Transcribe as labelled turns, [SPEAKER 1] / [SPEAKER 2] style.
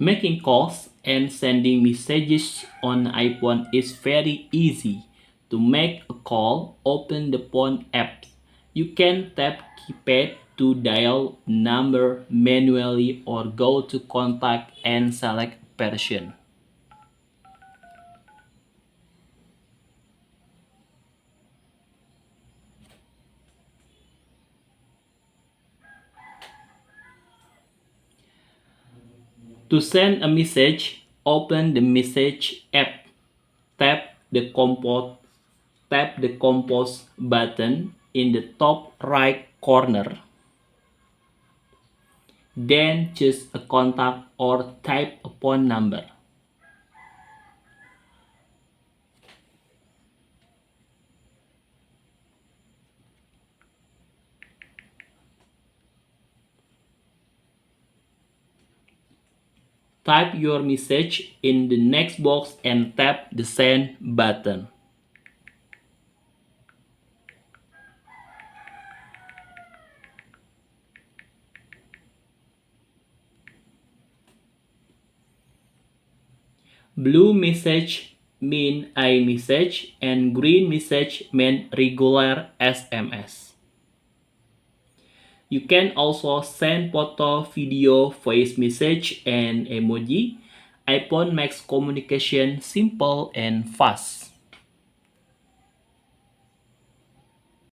[SPEAKER 1] Making calls and sending messages on iPhone is very easy. To make a call, open the phone app. You can tap keypad to dial number manually or go to contact and select person. To send a message, open the message app. Tap the compose Tap the compose button in the top right corner. Then choose a contact or type a phone number. Type your message in the next box and tap the send button. Blue message mean iMessage and green message mean regular SMS. You can also send photo, video, voice message, and emoji. iPhone makes communication simple and fast.